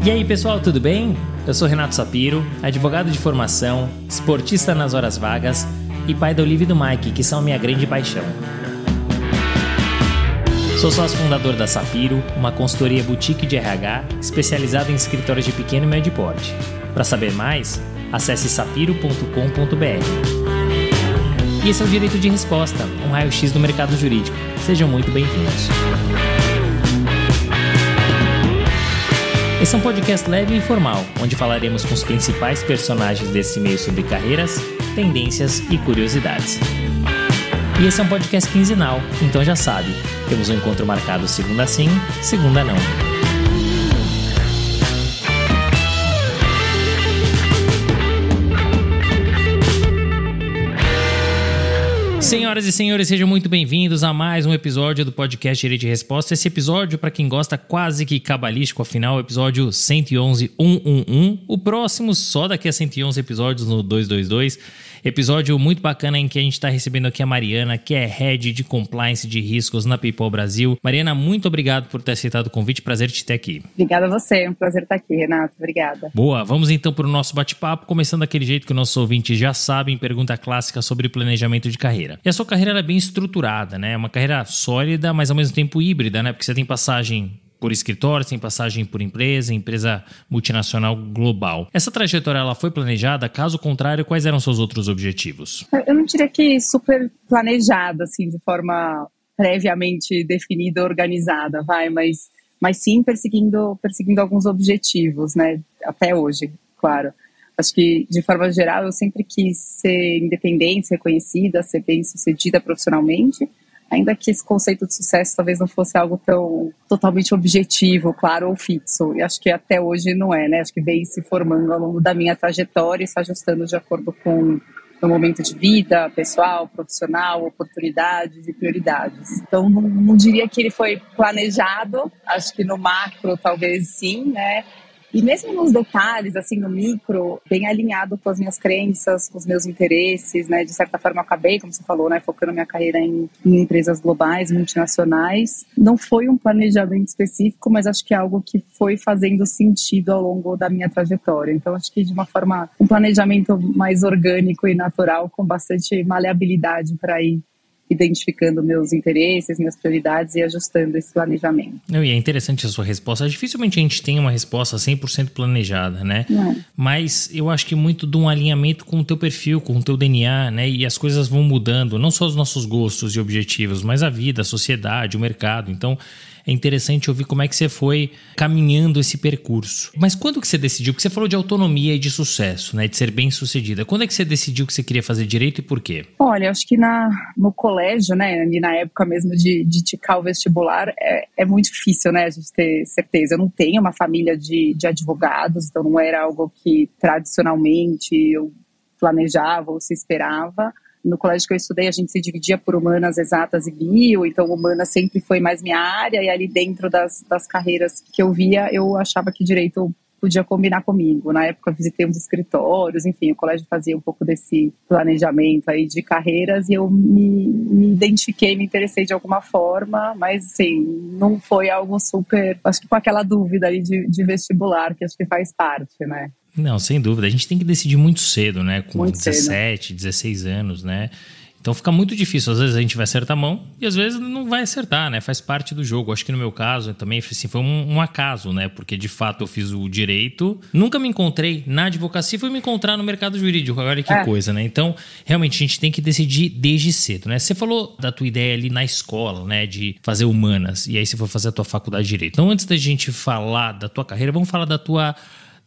E aí pessoal, tudo bem? Eu sou Renato Sapiro, advogado de formação, esportista nas horas vagas e pai da Olivia e do Mike, que são minha grande paixão. Sou sócio fundador da Sapiro, uma consultoria boutique de RH especializada em escritórios de pequeno e médio porte. Para saber mais, acesse sapiro.com.br. E esse é o Direito de Resposta, um raio-x do mercado jurídico. Sejam muito bem-vindos. Esse é um podcast leve e informal, onde falaremos com os principais personagens desse meio sobre carreiras, tendências e curiosidades. E esse é um podcast quinzenal, então já sabe, temos um encontro marcado segunda sim, segunda não. Senhoras e senhores, sejam muito bem-vindos a mais um episódio do podcast Direito de Resposta. Esse episódio, para quem gosta, quase que cabalístico, afinal, o episódio 111, 111. O próximo, só daqui a 111 episódios no 222. Episódio muito bacana em que a gente está recebendo aqui a Mariana, que é Head de Compliance de Riscos na PayPal Brasil. Mariana, muito obrigado por ter aceitado o convite, prazer te ter aqui. Obrigada a você, é um prazer estar aqui, Renato, obrigada. Boa, vamos então para o nosso bate-papo, começando daquele jeito que os nossos ouvintes já sabem, pergunta clássica sobre planejamento de carreira. E a sua carreira é bem estruturada, né? É uma carreira sólida, mas ao mesmo tempo híbrida, né? Porque você tem passagem por escritório, tem passagem por empresa multinacional global. Essa trajetória ela foi planejada? Caso contrário, quais eram seus outros objetivos? Eu não diria que super planejada, assim, de forma previamente definida, organizada, mas sim perseguindo alguns objetivos, né? Até hoje, claro. Acho que, de forma geral, eu sempre quis ser independente, reconhecida, ser bem-sucedida profissionalmente, ainda que esse conceito de sucesso talvez não fosse algo tão totalmente objetivo, claro, ou fixo. E acho que até hoje não é, né? Acho que vem se formando ao longo da minha trajetória e se ajustando de acordo com o meu momento de vida, pessoal, profissional, oportunidades e prioridades. Então, não diria que ele foi planejado, acho que no macro talvez sim, né? E mesmo nos detalhes, assim, no micro, bem alinhado com as minhas crenças, com os meus interesses, né? De certa forma, eu acabei, como você falou, né? Focando minha carreira em empresas globais, multinacionais. Não foi um planejamento específico, mas acho que é algo que foi fazendo sentido ao longo da minha trajetória. Então, acho que de uma forma, um planejamento mais orgânico e natural, com bastante maleabilidade para ir identificando meus interesses, minhas prioridades e ajustando esse planejamento. E é interessante a sua resposta. Dificilmente a gente tem uma resposta 100% planejada, né? Mas eu acho que muito de um alinhamento com o teu perfil, com o teu DNA, né? E as coisas vão mudando, não só os nossos gostos e objetivos, mas a vida, a sociedade, o mercado. Então, é interessante ouvir como é que você foi caminhando esse percurso. Mas quando que você decidiu? Porque você falou de autonomia e de sucesso, né? De ser bem-sucedida. Quando é que você decidiu que você queria fazer direito e por quê? Olha, acho que no colégio, né? E na época mesmo de ticar o vestibular, é muito difícil, né? A gente ter certeza. Eu não tenho uma família de advogados, então não era algo que tradicionalmente eu planejava ou se esperava. No colégio que eu estudei, a gente se dividia por humanas, exatas e bio, então humanas sempre foi mais minha área, e ali dentro das carreiras que eu via, eu achava que direito podia combinar comigo. Na época eu visitei uns escritórios, enfim, o colégio fazia um pouco desse planejamento aí de carreiras e eu me identifiquei, me interessei de alguma forma, mas assim, não foi algo super, acho que com aquela dúvida ali de vestibular, que acho que faz parte, né? Não, sem dúvida. A gente tem que decidir muito cedo, né? Com muito 17, cedo. 16 anos, né? Então fica muito difícil. Às vezes a gente vai acertar a mão e às vezes não vai acertar, né? Faz parte do jogo. Acho que no meu caso também assim, foi um acaso, né? Porque de fato eu fiz o direito. Nunca me encontrei na advocacia, fui me encontrar no mercado jurídico. Olha que coisa, né? Então, realmente a gente tem que decidir desde cedo, né? Você falou da tua ideia ali na escola, né? De fazer humanas. E aí você foi fazer a tua faculdade de direito. Então, antes da gente falar da tua carreira, vamos falar da tua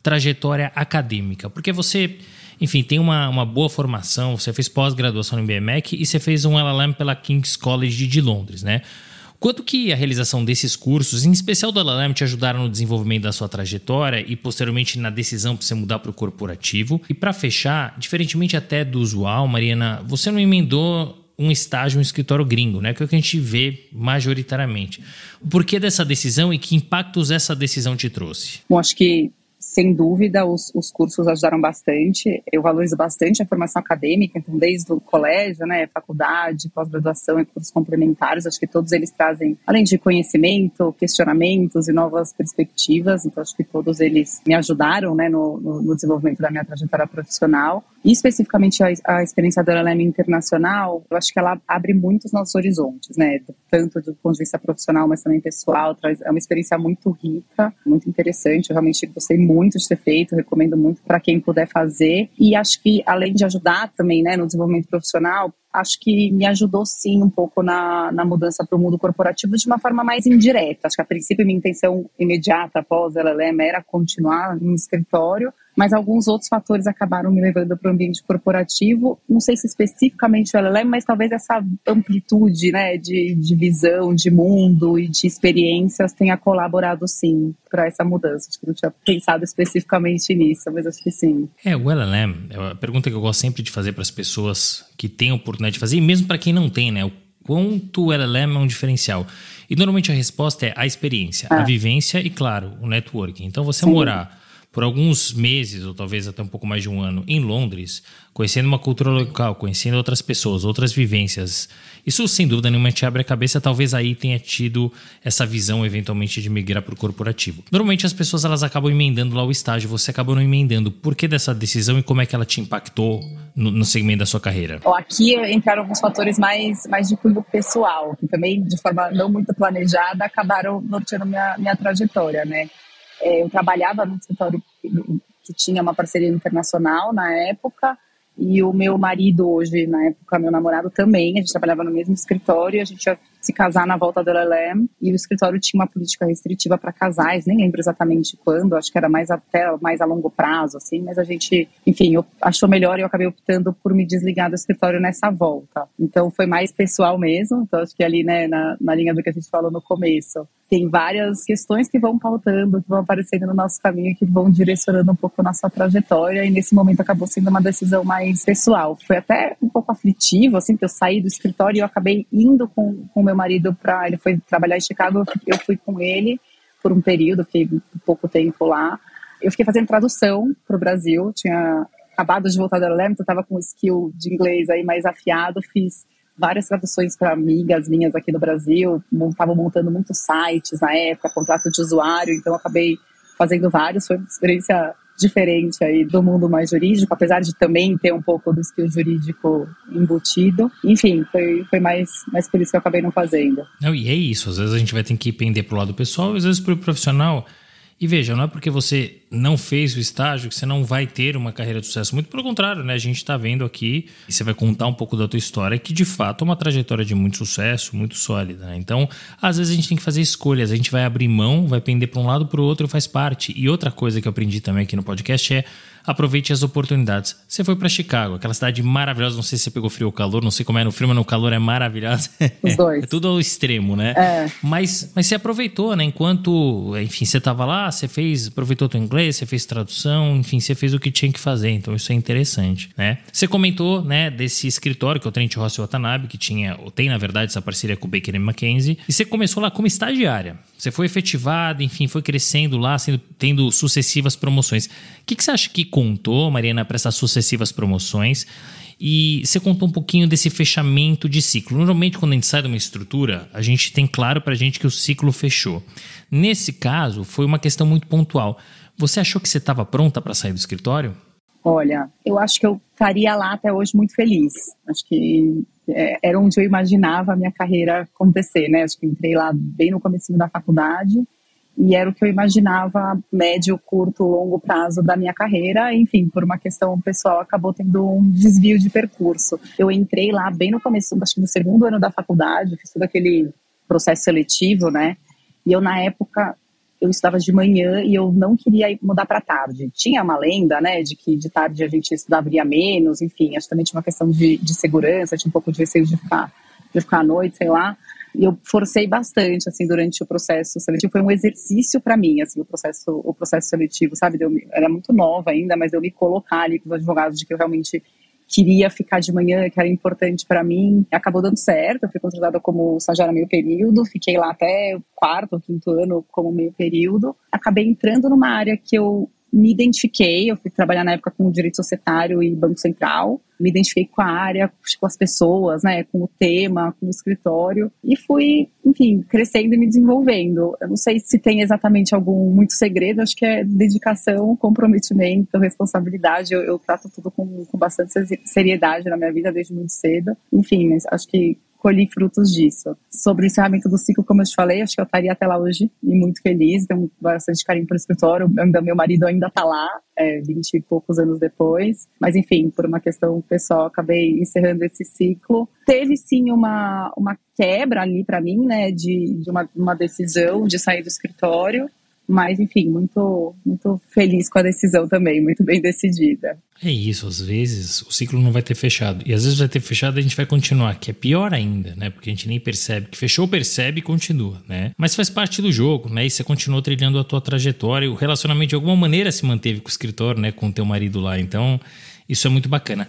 trajetória acadêmica, porque você, enfim, tem uma boa formação, você fez pós-graduação no BMEC e você fez um LLM pela King's College de Londres, né? Quanto que a realização desses cursos, em especial do LLM, te ajudaram no desenvolvimento da sua trajetória e posteriormente na decisão para você mudar para o corporativo? E para fechar, diferentemente até do usual, Mariana, você não emendou um estágio em um escritório gringo, né? Que é o que a gente vê majoritariamente. O porquê dessa decisão e que impactos essa decisão te trouxe? Bom, acho que sem dúvida, os cursos ajudaram bastante. Eu valorizo bastante a formação acadêmica, então desde o colégio, né, faculdade, pós-graduação e cursos complementares, acho que todos eles trazem, além de conhecimento, questionamentos e novas perspectivas, então acho que todos eles me ajudaram, né, no desenvolvimento da minha trajetória profissional. E especificamente a experiência da LLM internacional, eu acho que ela abre muito os nossos horizontes, né, tanto do ponto de vista profissional, mas também pessoal. É uma experiência muito rica, muito interessante. Eu realmente gostei muito de ter feito, recomendo muito para quem puder fazer. E acho que, além de ajudar também, né, no desenvolvimento profissional, acho que me ajudou sim um pouco na mudança para o mundo corporativo de uma forma mais indireta. Acho que a princípio minha intenção imediata após a LLM era continuar no escritório, mas alguns outros fatores acabaram me levando para o ambiente corporativo. Não sei se especificamente o LLM, mas talvez essa amplitude, né, de visão, de mundo e de experiências tenha colaborado sim para essa mudança. Acho que não tinha pensado especificamente nisso, mas acho que sim. O LLM, a pergunta que eu gosto sempre de fazer para as pessoas que têm a oportunidade de fazer, e mesmo para quem não tem, né, o quanto o LLM é um diferencial. E normalmente a resposta é a experiência, a vivência e, claro, o networking. Então você morar por alguns meses, ou talvez até um pouco mais de um ano, em Londres, conhecendo uma cultura local, conhecendo outras pessoas, outras vivências, isso sem dúvida nenhuma te abre a cabeça. Talvez aí tenha tido essa visão eventualmente de migrar para o corporativo. Normalmente as pessoas elas acabam emendando lá o estágio, você acabou não emendando. Por que dessa decisão e como é que ela te impactou no segmento da sua carreira? Aqui entraram alguns fatores mais de cunho pessoal, que também de forma não muito planejada acabaram norteando minha trajetória, né? Eu trabalhava num escritório que tinha uma parceria internacional na época, e o meu marido hoje, na época, meu namorado também, a gente trabalhava no mesmo escritório, a gente ia se casar na volta do LLM, e o escritório tinha uma política restritiva para casais, nem lembro exatamente quando, acho que era mais a longo prazo, assim, mas a gente, enfim, achou melhor e eu acabei optando por me desligar do escritório nessa volta. Então foi mais pessoal mesmo, então acho que ali, né, na linha do que a gente falou no começo, tem várias questões que vão pautando, que vão aparecendo no nosso caminho, que vão direcionando um pouco a nossa trajetória, e nesse momento acabou sendo uma decisão mais pessoal. Foi até um pouco aflitivo, assim, que eu saí do escritório e eu acabei indo com o meu marido ele foi trabalhar em Chicago, eu fui com ele por um período, fiquei pouco tempo lá. Eu fiquei fazendo tradução para o Brasil, tinha acabado de voltar da LLM, então estava com o skill de inglês aí mais afiado, fiz várias traduções para amigas minhas aqui no Brasil, estavam montando muitos sites na época, contrato de usuário, então eu acabei fazendo vários. Foi uma experiência diferente aí do mundo mais jurídico, apesar de também ter um pouco do skill jurídico embutido. Enfim, foi mais por isso que eu acabei não fazendo. Não, e é isso, às vezes a gente vai ter que pender pro lado pessoal, às vezes pro profissional. E veja, não é porque você não fez o estágio que você não vai ter uma carreira de sucesso. Muito pelo contrário, né? A gente está vendo aqui, e você vai contar um pouco da tua história, que de fato é uma trajetória de muito sucesso, muito sólida, né? Então, às vezes a gente tem que fazer escolhas. A gente vai abrir mão, vai pender para um lado, para o outro, faz parte. E outra coisa que eu aprendi também aqui no podcast é aproveite as oportunidades. Você foi para Chicago, aquela cidade maravilhosa. Não sei se você pegou frio ou calor, não sei como é no frio, mas no calor é maravilhoso. Os dois. É tudo ao extremo, né? Mas você aproveitou, né? Enquanto, enfim, você estava lá, você aproveitou o teu inglês, você fez tradução, enfim, você fez o que tinha que fazer. Então isso é interessante, né? Você comentou, né, desse escritório que é o Trent Rossi Watanabe, que tem na verdade essa parceria com o Baker McKenzie, e você começou lá como estagiária. Você foi efetivada, enfim, foi crescendo lá, tendo sucessivas promoções. O que você acha que contou, Mariana, para essas sucessivas promoções? E você contou um pouquinho desse fechamento de ciclo. Normalmente, quando a gente sai de uma estrutura, a gente tem claro para a gente que o ciclo fechou. Nesse caso, foi uma questão muito pontual. Você achou que você estava pronta para sair do escritório? Olha, eu acho que eu estaria lá até hoje muito feliz. Acho que era onde eu imaginava a minha carreira acontecer, né? Acho que entrei lá bem no comecinho da faculdade e era o que eu imaginava médio, curto, longo prazo da minha carreira. Enfim, por uma questão pessoal, acabou tendo um desvio de percurso. Eu entrei lá bem no começo, acho que no segundo ano da faculdade, fiz todo aquele processo seletivo, né? E eu, na época, eu estudava de manhã e eu não queria mudar para tarde. Tinha uma lenda, né, de que de tarde a gente estudaria menos, enfim, acho que também tinha uma questão de segurança, tinha um pouco de receio de ficar à noite, sei lá. E eu forcei bastante, assim, durante o processo seletivo. Foi um exercício para mim, assim, o processo seletivo, sabe? Era muito nova ainda, mas eu me colocar ali com os advogados de que eu realmente queria ficar de manhã, que era importante para mim. Acabou dando certo, eu fui contratada como estagiária meio período, fiquei lá até o quarto ou quinto ano como meio período. Acabei entrando numa área que eu me identifiquei, eu fui trabalhar na época com direito societário e Banco Central, me identifiquei com a área, com as pessoas, né, com o tema, com o escritório, e fui, enfim, crescendo e me desenvolvendo. Eu não sei se tem exatamente muito segredo, acho que é dedicação, comprometimento, responsabilidade, eu trato tudo com bastante seriedade na minha vida desde muito cedo, enfim, mas acho que colhi frutos disso. Sobre o encerramento do ciclo, como eu te falei, acho que eu estaria até lá hoje e muito feliz, tenho bastante carinho pelo escritório, meu marido ainda está lá, 20 e poucos anos depois, mas enfim, por uma questão pessoal, acabei encerrando esse ciclo. Teve sim uma quebra ali para mim, né, de uma decisão de sair do escritório, mas enfim, muito, muito feliz com a decisão também, muito bem decidida. É isso, às vezes o ciclo não vai ter fechado. E às vezes vai ter fechado e a gente vai continuar, que é pior ainda, né? Porque a gente nem percebe que fechou, percebe e continua, né? Mas faz parte do jogo, né? E você continuou trilhando a tua trajetória. O relacionamento de alguma maneira se manteve com o escritório, né? Com o teu marido lá. Então, isso é muito bacana.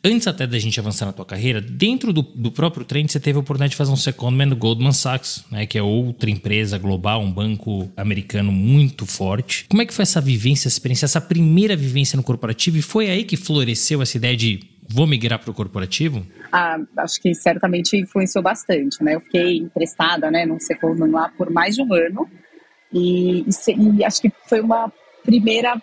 Antes até da gente avançar na tua carreira, dentro do próprio Trend, você teve a oportunidade de fazer um secondment do Goldman Sachs, né, que é outra empresa global, um banco americano muito forte. Como é que foi essa vivência, essa experiência, essa primeira vivência no corporativo? E foi aí que floresceu essa ideia de vou migrar para o corporativo? Acho que certamente influenciou bastante, né? Eu fiquei emprestada, né, num secondment lá por mais de um ano e acho que foi uma primeira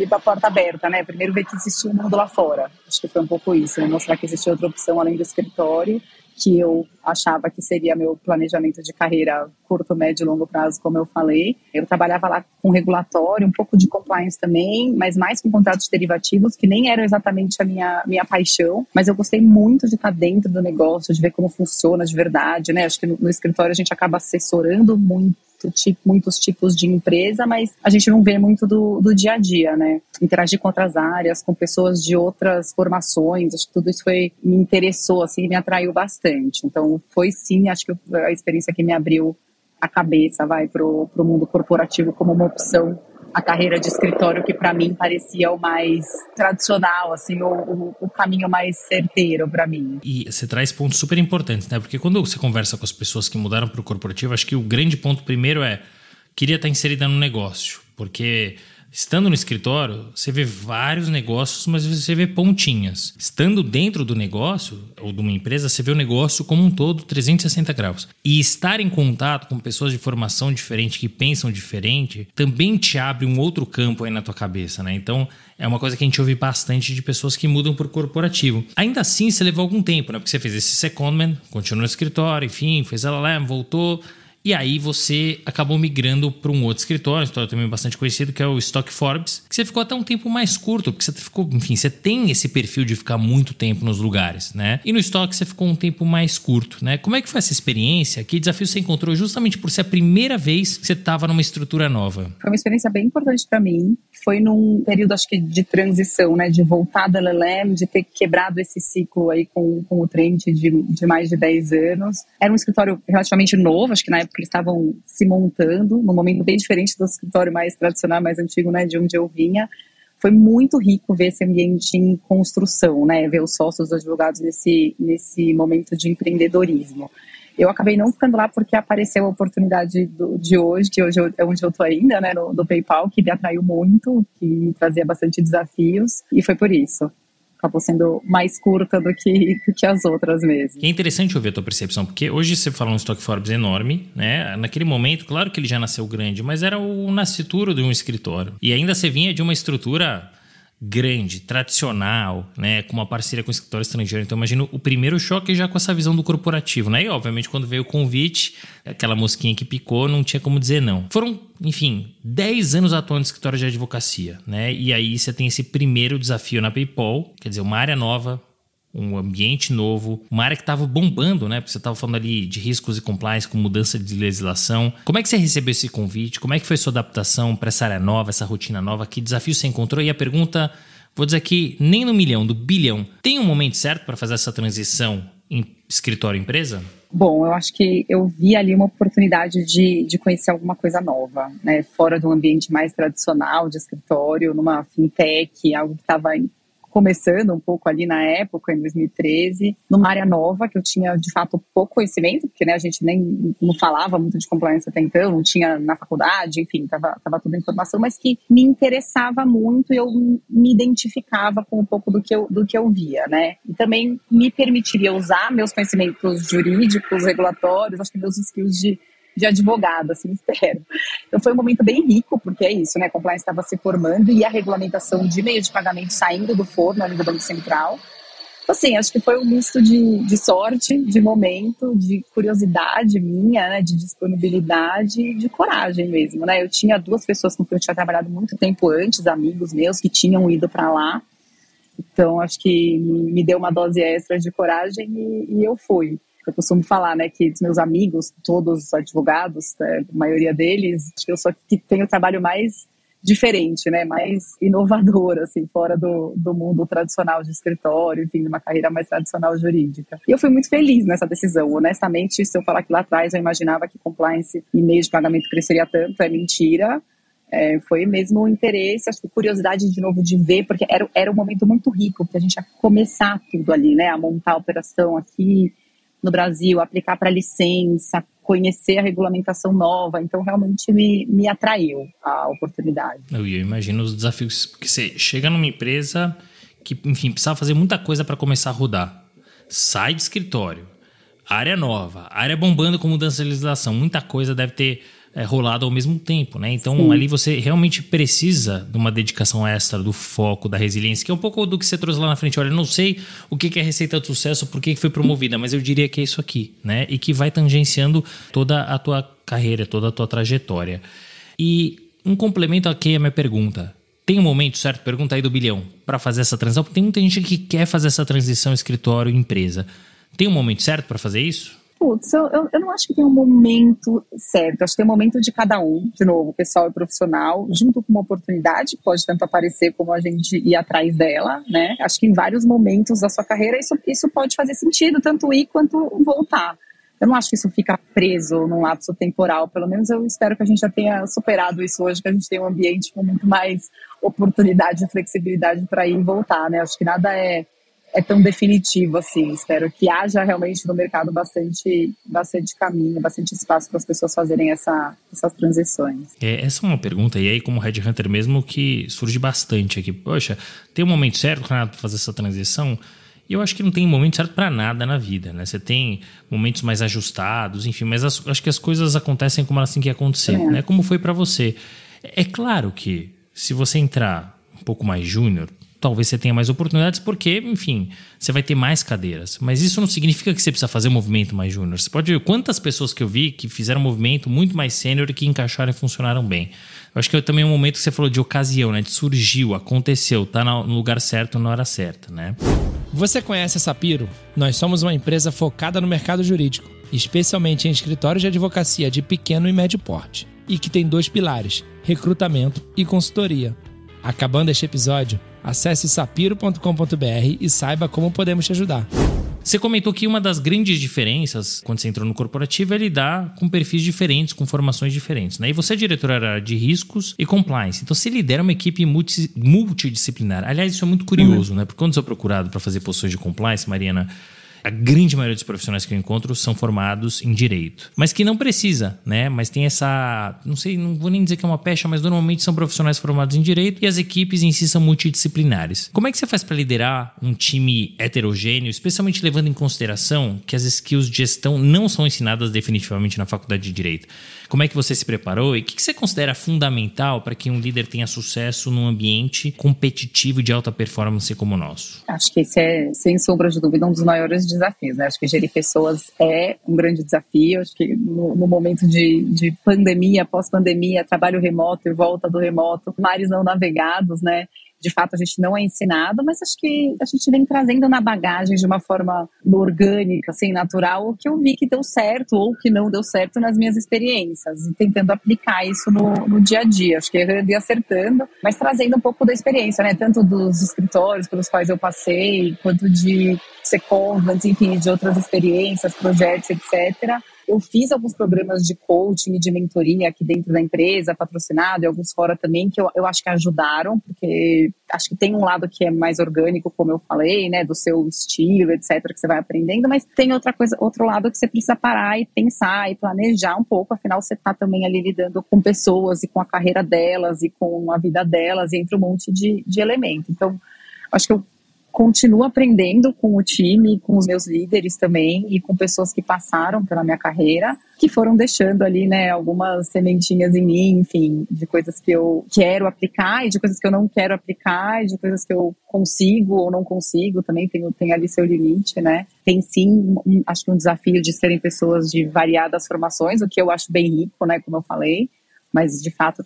uma porta aberta, né? Primeiro ver que existia um mundo lá fora. Acho que foi um pouco isso, né? Mostrar que existia outra opção além do escritório, que eu achava que seria meu planejamento de carreira curto, médio e longo prazo, como eu falei. Eu trabalhava lá com regulatório, um pouco de compliance também, mas mais com contratos derivativos, que nem eram exatamente a minha paixão, mas eu gostei muito de estar dentro do negócio, de ver como funciona de verdade, né? Acho que no escritório a gente acaba assessorando muitos tipos de empresa, mas a gente não vê muito do dia a dia, né? Interagir com outras áreas, com pessoas de outras formações, acho que tudo isso me interessou, assim, me atraiu bastante. Então, foi sim, acho que a experiência que me abriu a cabeça, pro mundo corporativo como uma opção, a carreira de escritório que para mim parecia o mais tradicional, assim, o caminho mais certeiro para mim. E você traz pontos super importantes, né? Porque quando você conversa com as pessoas que mudaram para o corporativo, acho que o grande ponto primeiro queria estar inserida no negócio, porque estando no escritório, você vê vários negócios, mas você vê pontinhas. Estando dentro do negócio, ou de uma empresa, você vê o negócio como um todo, 360 graus. E estar em contato com pessoas de formação diferente, que pensam diferente, também te abre um outro campo aí na tua cabeça, né? Então, é uma coisa que a gente ouve bastante de pessoas que mudam para o corporativo. Ainda assim, você levou algum tempo, né? Porque você fez esse secondment, continuou no escritório, enfim, fez LLM, voltou. E aí você acabou migrando para um outro escritório também bastante conhecido, que é o Stock Forbes, que você ficou até um tempo mais curto, porque você tem esse perfil de ficar muito tempo nos lugares, né? E no Stock você ficou um tempo mais curto, né? Como é que foi essa experiência? Que desafio você encontrou justamente por ser a primeira vez que você estava numa estrutura nova? Foi uma experiência bem importante para mim. Foi num período, acho que, de transição, né? De voltar da LLM, de ter quebrado esse ciclo aí com o Trend de mais de 10 anos. Era um escritório relativamente novo, acho que na época eles estavam se montando, num momento bem diferente do escritório mais tradicional, mais antigo, né, de onde eu vinha. Foi muito rico ver esse ambiente em construção, né, ver os sócios, os advogados nesse momento de empreendedorismo. Eu acabei não ficando lá porque apareceu a oportunidade de hoje, que hoje é onde eu estou ainda, né, do PayPal, que me atraiu muito, que me trazia bastante desafios, e foi por isso. Acabou sendo mais curta do que as outras mesmo. É interessante ouvir a tua percepção, porque hoje você fala um Stock Forbes enorme, né? Naquele momento, claro que ele já nasceu grande, mas era o nascituro de um escritório. E ainda você vinha de uma estrutura grande, tradicional, né, com uma parceria com o escritório estrangeiro. Então, imagino o primeiro choque já com essa visão do corporativo, né? E, obviamente, quando veio o convite, aquela mosquinha que picou, não tinha como dizer não. Foram, enfim, 10 anos atuando no escritório de advocacia, né? E aí você tem esse primeiro desafio na PayPal, quer dizer, uma área nova, um ambiente novo, uma área que estava bombando, né? Porque você estava falando ali de riscos e compliance com mudança de legislação. Como é que você recebeu esse convite? Como é que foi sua adaptação para essa área nova, essa rotina nova? Que desafio você encontrou? E a pergunta, vou dizer aqui, nem no milhão, do bilhão. Tem um momento certo para fazer essa transição em escritório-empresa? Bom, eu acho que eu vi ali uma oportunidade de conhecer alguma coisa nova, né? Fora do ambiente mais tradicional de escritório, numa fintech, algo que estava começando um pouco ali na época, em 2013, numa área nova que eu tinha, de fato, pouco conhecimento, porque, né, a gente nem não falava muito de compliance até então, não tinha na faculdade, enfim, tava tudo em formação, mas que me interessava muito e eu me identificava com um pouco do que eu via, né? E também me permitiria usar meus conhecimentos jurídicos, regulatórios, acho que meus skills de advogada, assim, espero. Então foi um momento bem rico, porque é isso, né? A compliance estava se formando e a regulamentação de meio de pagamento saindo do forno ali do Banco Central. Então, assim, acho que foi um misto de sorte, de momento, de curiosidade minha, né? De disponibilidade e de coragem mesmo, né? Eu tinha 2 pessoas com quem eu tinha trabalhado muito tempo antes, amigos meus que tinham ido para lá. Então, acho que me deu uma dose extra de coragem e eu fui. Eu costumo falar, né, que os meus amigos, todos advogados, né, a maioria deles, acho que eu sou que tenho o trabalho mais diferente, né, mais inovador, assim, fora do mundo tradicional de escritório, enfim, de uma carreira mais tradicional jurídica. E eu fui muito feliz nessa decisão. Honestamente, se eu falar que lá atrás eu imaginava que compliance e meio de pagamento cresceria tanto, é mentira. Foi mesmo o interesse, acho que curiosidade de novo de ver, porque era um momento muito rico, porque a gente ia começar tudo ali, né, a montar a operação aqui no Brasil, aplicar para licença, conhecer a regulamentação nova, então realmente me atraiu a oportunidade. Eu imagino os desafios, porque você chega numa empresa que, enfim, precisava fazer muita coisa para começar a rodar, sai de escritório, área nova, área bombando com mudança de legislação, muita coisa deve ter rolado ao mesmo tempo, né? Então, sim, ali você realmente precisa de uma dedicação extra, do foco, da resiliência, que é um pouco do que você trouxe lá na frente. Olha, eu não sei o que é receita de sucesso, por que foi promovida, mas eu diria que é isso aqui, né? E que vai tangenciando toda a tua carreira, toda a tua trajetória. E um complemento aqui à minha pergunta. Tem um momento, certo? Pergunta aí do Bilhão, para fazer essa transição, porque tem muita gente que quer fazer essa transição escritório-empresa. Tem um momento certo para fazer isso? Putz, eu não acho que tem um momento certo, acho que tem um momento de cada um, de novo, pessoal e profissional, junto com uma oportunidade, pode tanto aparecer como a gente ir atrás dela, né? Acho que em vários momentos da sua carreira isso pode fazer sentido, tanto ir quanto voltar. Eu não acho que isso fica preso num lapso temporal, pelo menos eu espero que a gente já tenha superado isso hoje, que a gente tem um ambiente com muito mais oportunidade e flexibilidade para ir e voltar, né? Acho que nada é tão definitivo assim. Espero que haja realmente no mercado bastante caminho, bastante espaço para as pessoas fazerem essas transições. Essa é uma pergunta, e aí como headhunter mesmo, que surge bastante aqui. Poxa, tem um momento certo, Renato, para fazer essa transição? E eu acho que não tem momento certo para nada na vida, né? Você tem momentos mais ajustados, enfim, mas acho que as coisas acontecem como elas têm que acontecer, né? Como foi para você. É claro que se você entrar um pouco mais júnior, talvez você tenha mais oportunidades porque, enfim, você vai ter mais cadeiras. Mas isso não significa que você precisa fazer um movimento mais júnior. Você pode ver quantas pessoas que eu vi que fizeram um movimento muito mais sênior e que encaixaram e funcionaram bem. Eu acho que também é um momento que você falou de ocasião, né? De surgiu, aconteceu, tá no lugar certo na hora certa, né? Você conhece a Sapiro? Nós somos uma empresa focada no mercado jurídico, especialmente em escritórios de advocacia de pequeno e médio porte, e que tem 2 pilares, recrutamento e consultoria. Acabando este episódio, acesse sapiro.com.br e saiba como podemos te ajudar. Você comentou que uma das grandes diferenças quando você entrou no corporativo é lidar com perfis diferentes, com formações diferentes, né? E você é diretora de riscos e compliance. Então você lidera uma equipe multidisciplinar. Aliás, isso é muito curioso, né? Porque quando eu sou procurado para fazer posições de compliance, Mariana, a grande maioria dos profissionais que eu encontro são formados em direito. Mas que não precisa, né? Mas tem essa... Não sei, não vou nem dizer que é uma pecha, mas normalmente são profissionais formados em direito e as equipes em si são multidisciplinares. Como é que você faz para liderar um time heterogêneo, especialmente levando em consideração que as skills de gestão não são ensinadas definitivamente na faculdade de direito? Como é que você se preparou e o que você considera fundamental para que um líder tenha sucesso num ambiente competitivo e de alta performance como o nosso? Acho que esse é, sem sombra de dúvida, um dos maiores desafios, né? Acho que gerir pessoas é um grande desafio. Acho que no momento de pandemia, pós-pandemia, trabalho remoto e volta do remoto, mares não navegados, né? De fato, a gente não é ensinado, mas acho que a gente vem trazendo na bagagem de uma forma orgânica, assim, natural, o que eu vi que deu certo ou que não deu certo nas minhas experiências, e tentando aplicar isso no dia a dia. Acho que errando e acertando, mas trazendo um pouco da experiência, né? Tanto dos escritórios pelos quais eu passei, quanto de secondments, enfim, de outras experiências, projetos, etc., Eu fiz alguns programas de coaching e de mentoria aqui dentro da empresa, patrocinado, e alguns fora também, que eu acho que ajudaram, porque acho que tem um lado que é mais orgânico, como eu falei, né, do seu estilo, etc., que você vai aprendendo, mas tem outro lado que você precisa parar e pensar e planejar um pouco, afinal você está também ali lidando com pessoas e com a carreira delas e com a vida delas, e entre um monte de elementos. Então, acho que eu continuo aprendendo com o time, com os meus líderes também e com pessoas que passaram pela minha carreira, que foram deixando ali, né, algumas sementinhas em mim, enfim, de coisas que eu quero aplicar e de coisas que eu não quero aplicar e de coisas que eu consigo ou não consigo, também tem ali seu limite, né. Tem sim, acho que um desafio de serem pessoas de variadas formações, o que eu acho bem rico, né, como eu falei. Mas, de fato,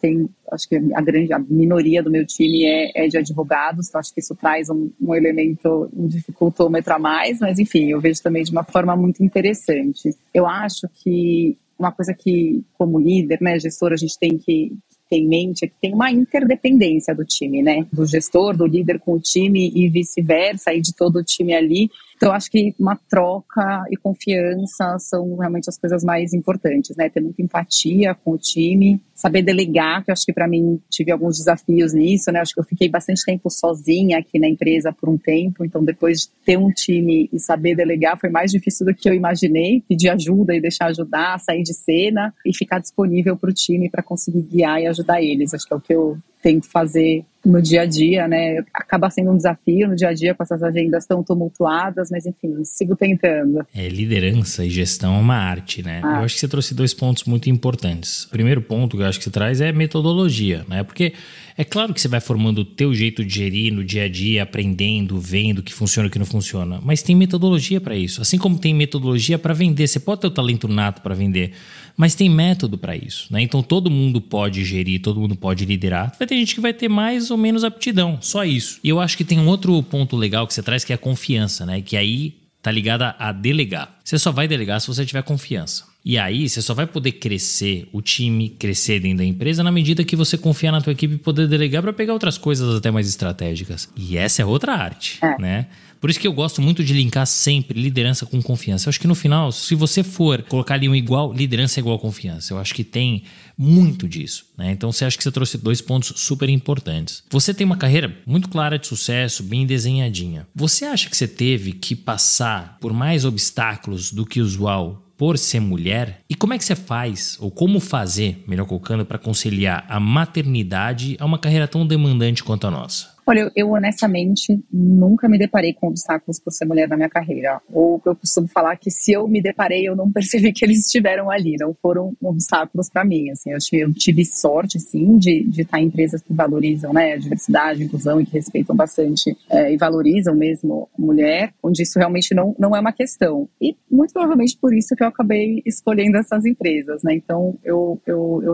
acho que a minoria do meu time é de advogados, então acho que isso traz um elemento, um dificultômetro a mais, mas, enfim, eu vejo também de uma forma muito interessante. Eu acho que uma coisa que, como líder, né, gestor, a gente tem que ter em mente é que tem uma interdependência do time, né, do gestor, do líder com o time e vice-versa, e de todo o time ali. Então, acho que uma troca e confiança são realmente as coisas mais importantes, né? Ter muita empatia com o time, saber delegar, que eu acho que para mim tive alguns desafios nisso, né? Acho que eu fiquei bastante tempo sozinha aqui na empresa por um tempo, então depois de ter um time e saber delegar foi mais difícil do que eu imaginei, pedir ajuda e deixar ajudar, sair de cena e ficar disponível para o time para conseguir guiar e ajudar eles. Acho que é o que eu tento fazer no dia a dia, né? Acaba sendo um desafio no dia a dia com essas agendas tão tumultuadas, mas enfim, sigo tentando. Liderança e gestão é uma arte, né? Eu acho que você trouxe 2 pontos muito importantes. O primeiro ponto que eu acho que você traz é metodologia, né? Porque é claro que você vai formando o teu jeito de gerir no dia a dia, aprendendo, vendo o que funciona e o que não funciona, mas tem metodologia para isso. Assim como tem metodologia para vender, você pode ter o talento nato para vender, mas tem método para isso, né? Então todo mundo pode gerir, todo mundo pode liderar. Vai ter gente que vai ter mais ou menos aptidão, só isso. E eu acho que tem um outro ponto legal que você traz, que é a confiança, né? Que aí tá ligada a delegar. Você só vai delegar se você tiver confiança. E aí você só vai poder crescer, o time crescer dentro da empresa na medida que você confiar na tua equipe e poder delegar para pegar outras coisas até mais estratégicas. E essa é outra arte, né? Por isso que eu gosto muito de linkar sempre liderança com confiança. Eu acho que no final, se você for colocar ali um igual, liderança é igual confiança. Eu acho que tem muito disso, né? Então você acha que você trouxe 2 pontos super importantes. Você tem uma carreira muito clara de sucesso, bem desenhadinha. Você acha que você teve que passar por mais obstáculos do que usual por ser mulher? E como é que você faz, ou como fazer, melhor colocando, para conciliar a maternidade a uma carreira tão demandante quanto a nossa? Olha, eu honestamente nunca me deparei com obstáculos por ser mulher na minha carreira. Ou eu costumo falar que se eu me deparei, eu não percebi que eles estiveram ali, não foram obstáculos para mim. Assim, eu tive sorte, sim, de estar em empresas que valorizam, né, a diversidade, a inclusão e que respeitam bastante e valorizam mesmo a mulher, onde isso realmente não é uma questão. E muito provavelmente por isso que eu acabei escolhendo essas empresas, né? Então eu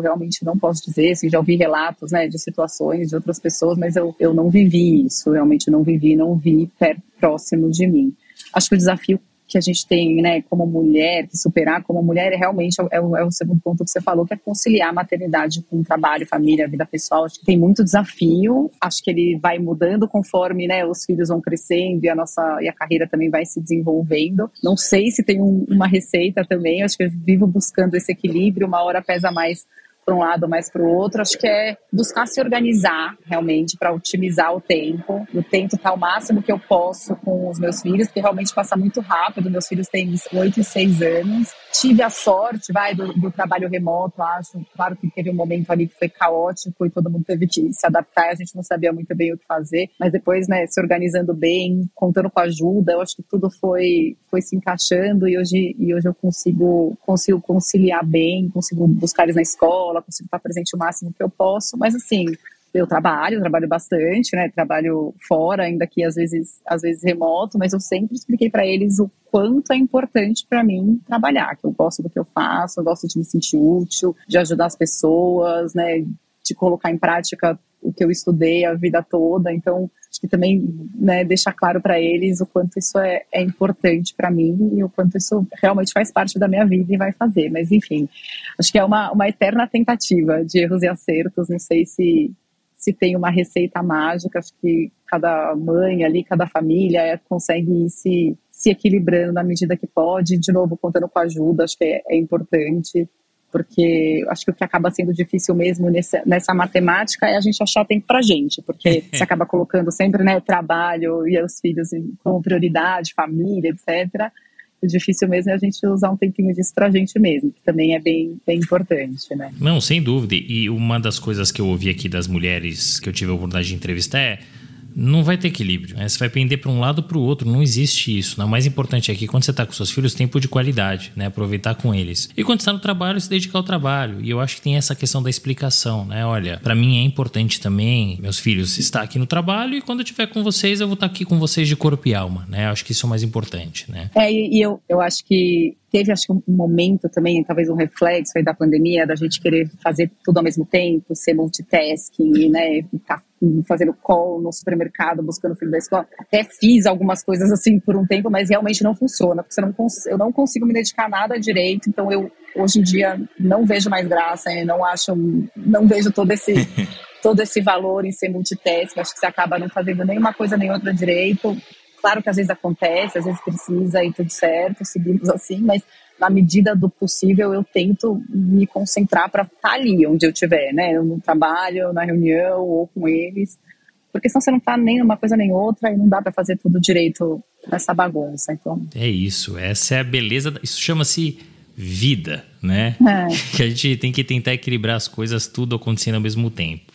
realmente não posso dizer, assim, já ouvi relatos, né, de situações de outras pessoas, mas eu não vivi isso, realmente não vi próximo de mim. Acho que o desafio que a gente tem, né, como mulher, que superar como mulher é realmente o segundo ponto que você falou, que é conciliar a maternidade com trabalho, família, vida pessoal. Acho que tem muito desafio, acho que ele vai mudando conforme, né, os filhos vão crescendo e a carreira também vai se desenvolvendo. Não sei se tem uma receita também, acho que eu vivo buscando esse equilíbrio, uma hora pesa mais para um lado, mais para o outro. Acho que é buscar se organizar realmente para otimizar o tempo. Eu tento estar o máximo que eu posso com os meus filhos, porque realmente passa muito rápido. Meus filhos têm 8 e 6 anos. Tive a sorte, do trabalho remoto, acho. Claro que teve um momento ali que foi caótico e todo mundo teve que se adaptar. A gente não sabia muito bem o que fazer, mas depois, né, se organizando bem, contando com ajuda, eu acho que tudo foi se encaixando e hoje eu consigo conciliar bem, consigo buscar eles na escola, consigo estar presente o máximo que eu posso, mas assim, eu trabalho bastante, né, trabalho fora, ainda que às vezes remoto, mas eu sempre expliquei para eles o quanto é importante para mim trabalhar, que eu gosto do que eu faço, eu gosto de me sentir útil, de ajudar as pessoas, né, de colocar em prática o que eu estudei a vida toda. Então acho que também, né, deixar claro para eles o quanto isso é importante para mim e o quanto isso realmente faz parte da minha vida e vai fazer. Mas enfim, acho que é uma eterna tentativa de erros e acertos. Não sei se se tem uma receita mágica. Acho que cada mãe ali, cada família consegue ir se equilibrando na medida que pode. De novo, contando com ajuda, acho que é importante, porque acho que o que acaba sendo difícil mesmo nessa matemática é a gente achar tempo pra gente, porque você acaba colocando sempre, né, trabalho e os filhos como prioridade, família, etc. O difícil mesmo é a gente usar um tempinho disso pra gente mesmo, que também é bem importante, né? Não, sem dúvida. E uma das coisas que eu ouvi aqui das mulheres que eu tive a oportunidade de entrevistar é: não vai ter equilíbrio, né? Você vai pender para um lado ou para o outro, não existe isso, né? O mais importante é que quando você está com seus filhos, tempo de qualidade, né? Aproveitar com eles. E quando está no trabalho, se dedicar ao trabalho. E eu acho que tem essa questão da explicação, né? Olha, para mim é importante também, meus filhos, estar aqui no trabalho, e quando eu estiver com vocês, eu vou estar aqui com vocês de corpo e alma, né? Eu acho que isso é o mais importante, né? E eu acho que teve, um momento também, talvez um reflexo aí da pandemia, da gente querer fazer tudo ao mesmo tempo, ser multitasking, né? Ficar fazendo call no supermercado, buscando o filho da escola. Até fiz algumas coisas assim por um tempo, mas realmente não funciona, porque eu não consigo me dedicar a nada direito. Então eu, hoje em dia, não vejo mais graça, não vejo todo esse valor em ser multitasking. Acho que você acaba não fazendo nenhuma coisa nem outra direito. Claro que às vezes acontece, às vezes precisa e tudo certo, seguimos assim, mas na medida do possível eu tento me concentrar para estar ali onde eu estiver, né? No trabalho, na reunião ou com eles, porque senão você não está nem numa coisa nem outra e não dá para fazer tudo direito nessa bagunça. Então... É isso, essa é a beleza, isso chama-se vida, né? Que a gente tem que tentar equilibrar as coisas, tudo acontecendo ao mesmo tempo.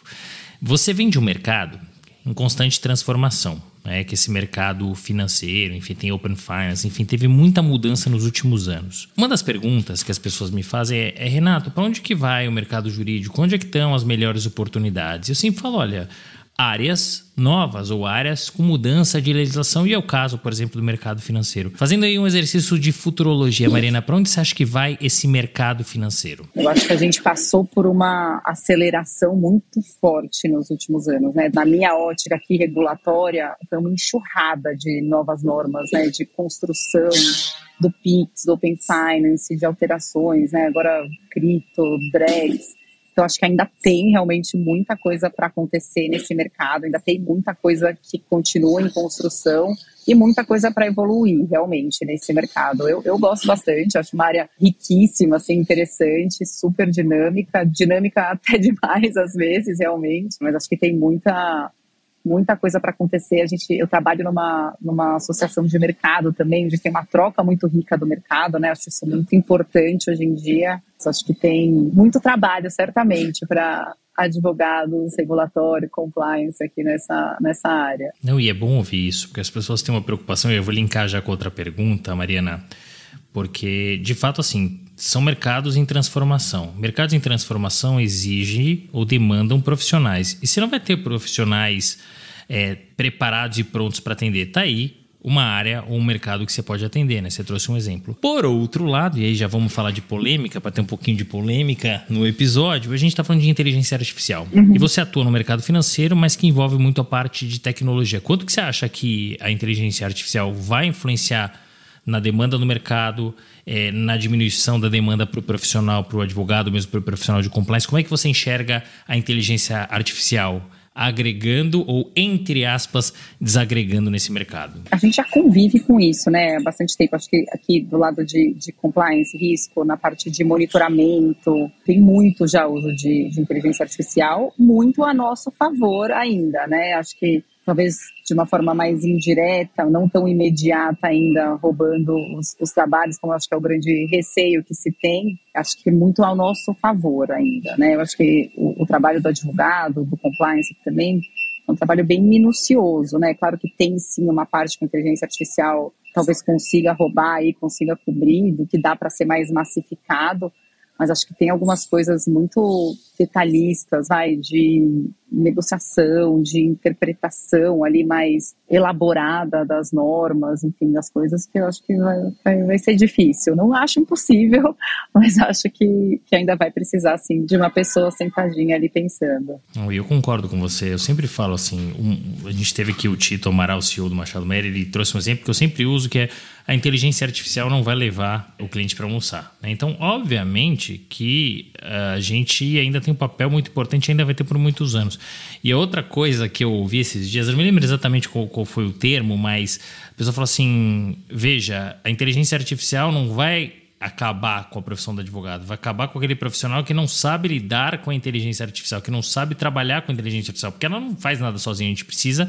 Você vem de um mercado em constante transformação, né, que esse mercado financeiro, enfim, tem Open Finance, enfim, teve muita mudança nos últimos anos. Uma das perguntas que as pessoas me fazem é Renato, para onde que vai o mercado jurídico? Onde é que estão as melhores oportunidades? Eu sempre falo, olha, áreas novas ou áreas com mudança de legislação, e é o caso, por exemplo, do mercado financeiro. Fazendo aí um exercício de futurologia, Mariana, para onde você acha que vai esse mercado financeiro? Eu acho que a gente passou por uma aceleração muito forte nos últimos anos, né? Na minha ótica aqui regulatória, foi uma enxurrada de novas normas, né? De construção do PIX, do Open Finance, de alterações, né? Agora cripto, DREGs. Então, acho que ainda tem realmente muita coisa para acontecer nesse mercado, ainda tem muita coisa que continua em construção e muita coisa para evoluir realmente nesse mercado. Eu gosto bastante, acho uma área riquíssima, assim, interessante, super dinâmica até demais às vezes, realmente, mas acho que tem muita coisa para acontecer. Eu trabalho numa associação de mercado também, onde tem uma troca muito rica do mercado, né? Acho isso muito importante hoje em dia. Acho que tem muito trabalho, certamente, para advogados, regulatório, compliance aqui nessa área. Não, e é bom ouvir isso, porque as pessoas têm uma preocupação, e eu vou linkar já com outra pergunta, Mariana, porque, de fato, assim, são mercados em transformação. Mercados em transformação exigem ou demandam profissionais. E se não vai ter profissionais preparados e prontos para atender, está aí uma área ou um mercado que você pode atender, né? Você trouxe um exemplo. Por outro lado, e aí já vamos falar de polêmica, para ter um pouquinho de polêmica no episódio, a gente está falando de inteligência artificial. E você atua no mercado financeiro, mas que envolve muito a parte de tecnologia. Quanto que você acha que a inteligência artificial vai influenciar na demanda do mercado, na diminuição da demanda para o profissional, para o advogado, mesmo para o profissional de compliance? Como é que você enxerga a inteligência artificial agregando ou, entre aspas, desagregando nesse mercado? A gente já convive com isso, né, há bastante tempo. Acho que aqui do lado de compliance, risco, na parte de monitoramento, tem muito já uso de inteligência artificial, muito a nosso favor ainda, né? Acho que talvez de uma forma mais indireta, não tão imediata ainda, roubando os trabalhos, como eu acho que é o grande receio que se tem. Acho que muito ao nosso favor ainda, né? Eu acho que o trabalho do advogado, do compliance também, é um trabalho bem minucioso, né? Claro que tem sim uma parte que a inteligência artificial talvez consiga roubar e consiga cobrir, do que dá para ser mais massificado, mas acho que tem algumas coisas muito detalhistas, de negociação, de interpretação ali mais elaborada das normas, enfim, das coisas, que eu acho que vai ser difícil. Não acho impossível, mas acho que ainda vai precisar, assim, de uma pessoa sentadinha ali pensando. Eu concordo com você. Eu sempre falo assim, a gente teve aqui o Tito Amaral, CEO do Machado Merer, ele trouxe um exemplo que eu sempre uso, que é a inteligência artificial não vai levar o cliente para almoçar, né? Então, obviamente que a gente ainda tem um papel muito importante, ainda vai ter por muitos anos. E a outra coisa que eu ouvi esses dias, eu não me lembro exatamente qual foi o termo, mas a pessoa falou assim, veja, a inteligência artificial não vai acabar com a profissão do advogado, vai acabar com aquele profissional que não sabe lidar com a inteligência artificial, que não sabe trabalhar com a inteligência artificial, porque ela não faz nada sozinha, a gente precisa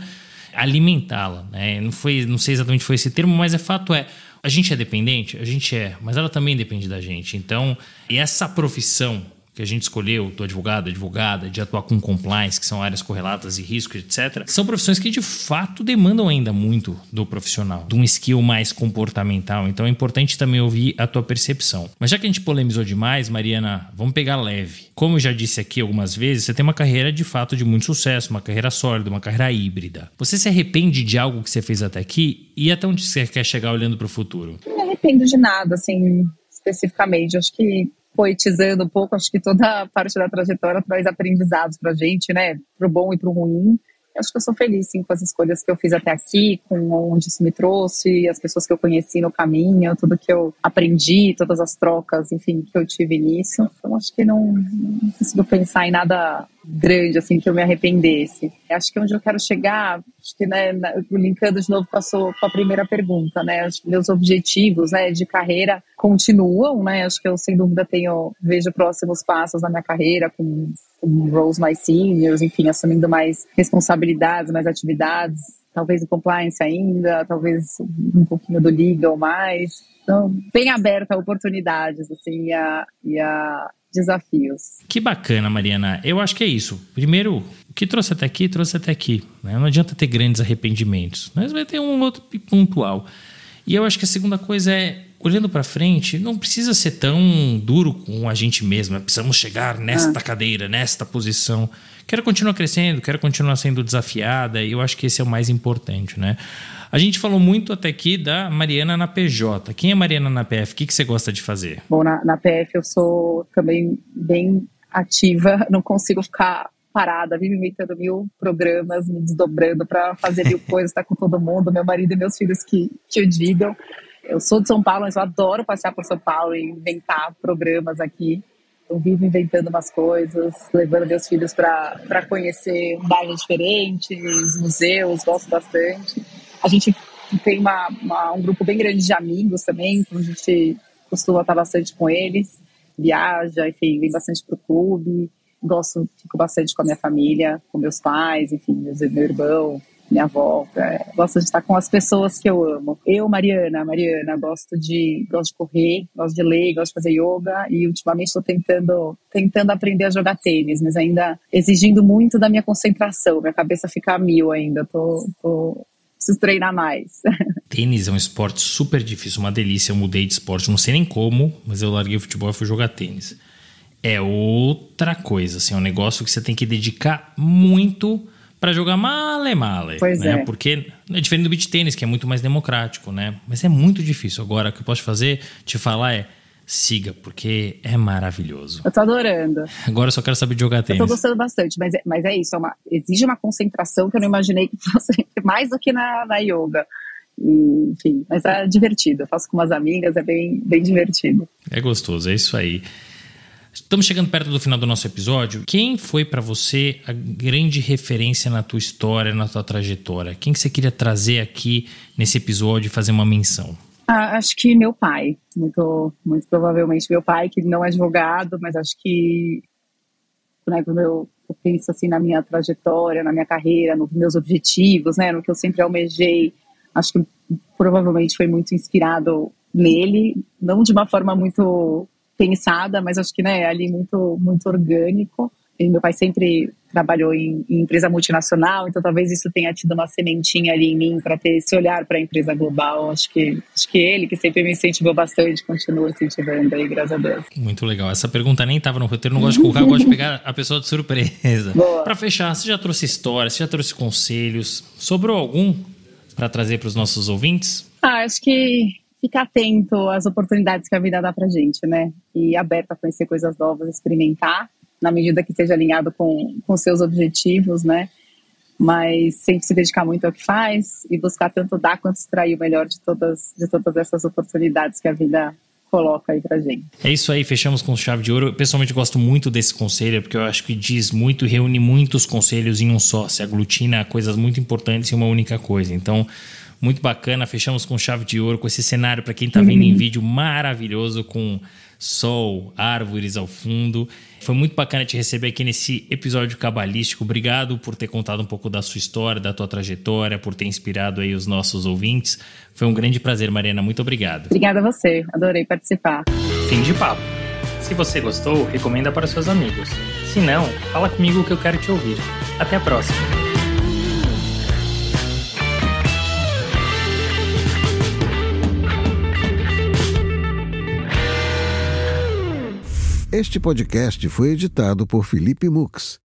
alimentá-la, né? Não sei exatamente foi esse termo, mas fato é, a gente é dependente? A gente é, mas ela também depende da gente. Então, e essa profissão que a gente escolheu, do advogado, advogada, de atuar com compliance, que são áreas correlatas e riscos, etc., são profissões que de fato demandam ainda muito do profissional, de um skill mais comportamental. Então é importante também ouvir a tua percepção. Mas já que a gente polemizou demais, Mariana, vamos pegar leve. Como eu já disse aqui algumas vezes, você tem uma carreira de fato de muito sucesso, uma carreira sólida, uma carreira híbrida. Você se arrepende de algo que você fez até aqui e até onde você quer chegar olhando para o futuro? Não me arrependo de nada, assim, especificamente. Acho que poetizando um pouco, acho que toda parte da trajetória traz aprendizados pra gente, né? Pro bom e pro ruim. Acho que eu sou feliz, sim, com as escolhas que eu fiz até aqui, com onde isso me trouxe, as pessoas que eu conheci no caminho, tudo que eu aprendi, todas as trocas, enfim, que eu tive nisso. Então, acho que não consigo pensar em nada grande, assim, que eu me arrependesse. Acho que onde eu quero chegar, acho que, né, linkando de novo com a primeira pergunta, né, acho que meus objetivos, né, de carreira continuam, né, acho que eu, sem dúvida, vejo próximos passos na minha carreira, com roles mais seniors, enfim, assumindo mais responsabilidades, mais atividades, talvez o compliance ainda, talvez um pouquinho do legal mais. Então, bem aberta a oportunidades, assim, e a desafios. Que bacana, Mariana. Eu acho que é isso. Primeiro, o que trouxe até aqui, né? Não adianta ter grandes arrependimentos, mas vai ter um outro pontual. E eu acho que a segunda coisa é, olhando para frente, não precisa ser tão duro com a gente mesmo. Precisamos chegar nesta cadeira, nesta posição. Quero continuar crescendo, quero continuar sendo desafiada. E eu acho que esse é o mais importante, né? A gente falou muito até aqui da Mariana na PJ. Quem é Mariana na PF? O que você gosta de fazer? Bom, na PF eu sou também bem ativa. Não consigo ficar parada, vivo inventando 1000 programas, me desdobrando para fazer 1000 coisas, estar com todo mundo, meu marido e meus filhos que o digam. Eu sou de São Paulo, mas eu adoro passear por São Paulo e inventar programas aqui. Eu vivo inventando umas coisas, levando meus filhos para conhecer bairros diferentes, museus, gosto bastante. A gente tem um grupo bem grande de amigos também, então a gente costuma estar bastante com eles, viaja, enfim, vem bastante pro clube. Fico bastante com a minha família, com meus pais, enfim, meu irmão, minha avó. Gosto de estar com as pessoas que eu amo. Eu, Mariana, gosto de correr, gosto de ler, gosto de fazer yoga e ultimamente estou tentando aprender a jogar tênis, mas ainda exigindo muito da minha concentração. Minha cabeça fica a 1000 ainda, preciso treinar mais. Tênis é um esporte super difícil, uma delícia. Eu mudei de esporte, não sei nem como, mas eu larguei o futebol e fui jogar tênis. É outra coisa, assim, é um negócio que você tem que dedicar muito para jogar male. Pois né? é. Porque é diferente do beach tênis, que é muito mais democrático, né? Mas é muito difícil. Agora, o que eu posso te falar é, siga, porque é maravilhoso. Eu tô adorando. Agora eu só quero saber de jogar tênis. Eu tô gostando bastante, mas é isso, exige uma concentração que eu não imaginei que fosse mais do que na yoga. E, enfim, mas é divertido. Eu faço com umas amigas, é bem, bem divertido. É gostoso, é isso aí. Estamos chegando perto do final do nosso episódio. Quem foi para você a grande referência na tua história, na tua trajetória? Quem que você queria trazer aqui nesse episódio e fazer uma menção? Acho que meu pai, muito, muito provavelmente meu pai, que não é advogado, mas acho que, né, quando eu penso assim na minha trajetória, na minha carreira, nos meus objetivos, né, no que eu sempre almejei, acho que provavelmente foi muito inspirado nele, não de uma forma muito pensada, mas acho que, né, ali muito, muito orgânico. E meu pai sempre trabalhou em empresa multinacional, então talvez isso tenha tido uma sementinha ali em mim para ter esse olhar para a empresa global. Acho que ele, que sempre me incentivou bastante, continua incentivando aí, graças a Deus. Muito legal. Essa pergunta nem estava no roteiro, não gosto de colocar, eu gosto de pegar a pessoa de surpresa. Para fechar, você já trouxe história, você já trouxe conselhos, sobrou algum para trazer para os nossos ouvintes? Acho que ficar atento às oportunidades que a vida dá pra gente, né? E aberto a conhecer coisas novas, experimentar, na medida que esteja alinhado com seus objetivos, né? mas sempre se dedicar muito ao que faz e buscar tanto dar quanto extrair o melhor de todas essas oportunidades que a vida coloca aí pra gente. É isso aí, fechamos com chave de ouro. Eu pessoalmente gosto muito desse conselho, porque eu acho que diz muito e reúne muitos conselhos em um só, se aglutina coisas muito importantes em uma única coisa. Então, muito bacana, fechamos com chave de ouro, com esse cenário, para quem tá vendo em vídeo, maravilhoso, com sol, árvores ao fundo. Foi muito bacana te receber aqui nesse episódio cabalístico. Obrigado por ter contado um pouco da sua história, da tua trajetória, por ter inspirado aí os nossos ouvintes. Foi um grande prazer, Mariana. Muito obrigado. Obrigada a você. Adorei participar. Fim de papo. Se você gostou, recomenda para seus amigos. Se não, fala comigo que eu quero te ouvir. Até a próxima. Este podcast foi editado por Felipe Mux.